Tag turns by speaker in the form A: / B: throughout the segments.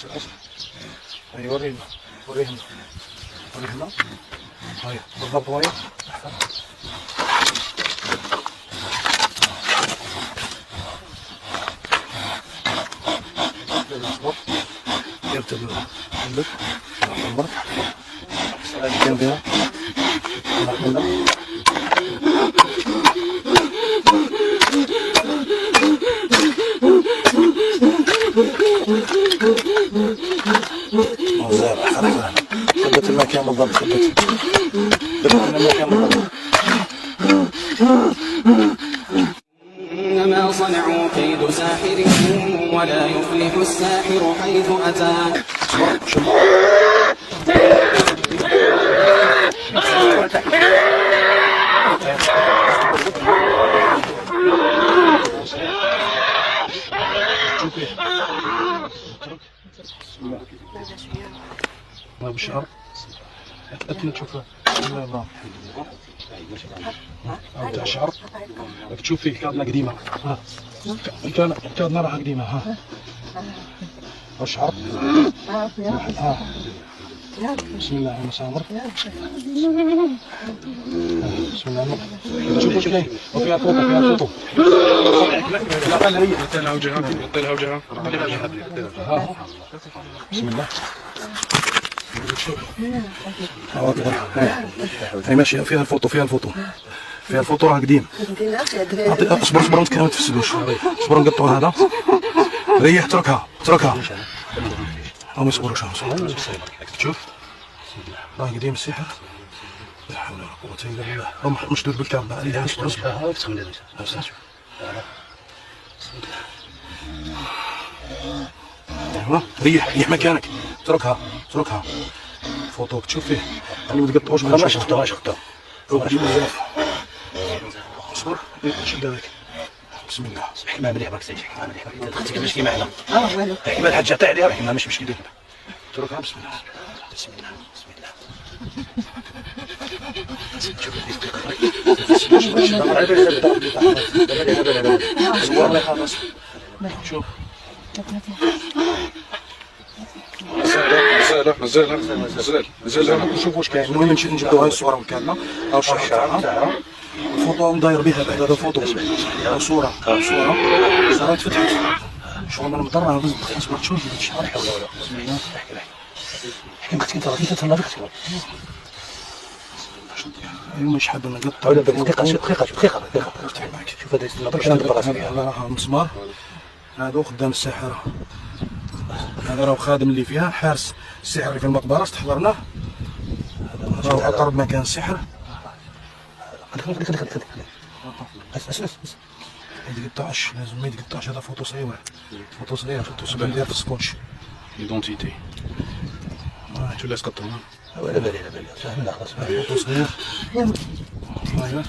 A: هاي ورينا ورينا ورينا هاي بالضبط وين يرتب عندك عمرك جنبها ثبت المكان بالضبط ثبت المكان بالضبط
B: إنما صنعوا كيد ساحر ولا يفلح الساحر حيث أتى.
A: ما بالشعر أتمنى تشوفها لا بتاع الشعر تشوف فيه كادنا قديمة كادنا راح قديمة ها الشعر بسم الله المسامر بسم الله شوف وش كاين وفيها فوطو فيها فوطو
C: لها وجهها لها وجهها
A: بسم الله هاي ماشية فيها الفوطو فيها الفوطو فيها الفوطو راه قديم اصبر اصبر ما تفسدوش اصبر نقطعوا هذا ريح اتركها ما يصبروش شوف راه قديم السحر لا حول ولا قوة الا بالله هم مشدود بالكامل عليه اصبر ايوا ريح مكانك اتركها فوطوك تشوف فيه اللي ما تقطعوش ما شفتها بزاف اصبر شد هذاك بسم الله
D: احكي مع مليح برك سيدي احكي مع مليح برك تخليك تمشي معنا احكي مع الحاج عطي عليها احكي مع مش مشكله
A: اتركها بسم الله شوف نزال نشوف واش كاين المهم نجبدو هاي الصوره مكاننا او الشرح تاعها الفوطو نداير بها بعد هذا فوطو صوره تفتحت شغل انا مضطر نهز اصبر تشوف هادشي لا حول ولا قوه بسم الله احكي ما كنت انت تهلا اليوم مش حاب نقطع
D: دقيقه
A: افتح معك
D: شوف هذا يستنى
A: هذا راه مسمار هذا خدام الساحره هذا راه خادم اللي فيها حارس السحر اللي في المقبره استحضرناه راه اقرب مكان السحر
D: خلي اسمع
A: ما يتقطعش لازم ما يتقطعش هذا فوطو صغير فوطو صغير ندير في السكوتش
C: ايدونتيتي شو اللي اسقطهم
D: لا بالي سهل خلاص
A: فوطو صغير ايوا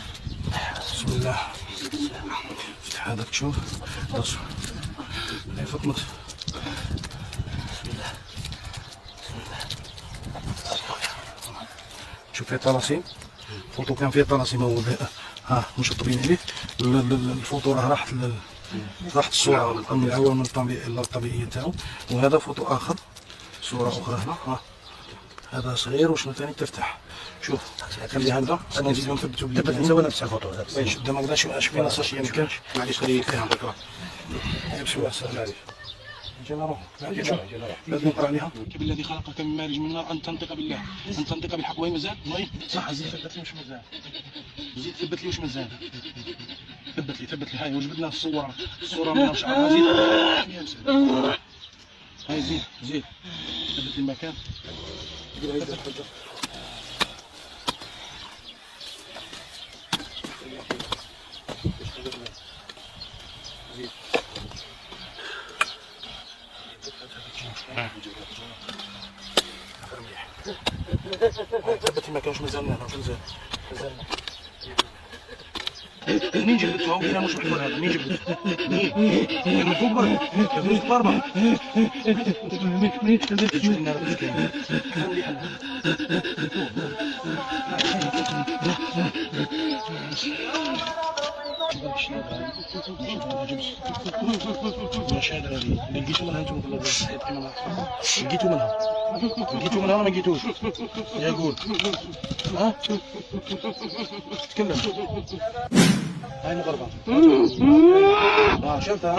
A: بسم الله فتح هذاك تشوف دص هاي فطمت شوف فيها طلاسيم الفوطو كان فيه طلاسيم هو ها مشطبين عليه الفوطو راه راحت الصورة من الأول من الطبيعية تاعو وهذا فوطو آخر صورة أخرى هنا ها هذا صغير وشنو ثاني تفتح شوف خلي هذا أنا نزيدو نثبتو
D: تبت نسوي نفس الفوطو هذا
A: شد ما قدرش اش فينا صاش يمكنش معليش خليه فيها بكره بشويه سهل عليك جينا نروح لازم نقرا عليها الذي خلقك من مارج من نار ان تنطق بالله ان تنطق بالحق وين مازال صح زيد ثبت لي واش مازال زيد ثبت لي واش مازال ثبت لي هاي وجبدنا الصوره من شعرها زيد هاي زيد ثبت لي المكان ثبت لي مكان واش مازالنا واش مازالنا منين جبدتو هاو هنا مش محفور هذا منين جبدتو منين من فوق برك كيفاش الضربه منين شوف لنا واش كاين هذيك الشهاده هذه جبس الشهاده هذه اللي لقيتو منها انتم ولا لقيتو منها ولا ما لقيتوش؟ يا قول ها تكلم. هاي المغربة شفتها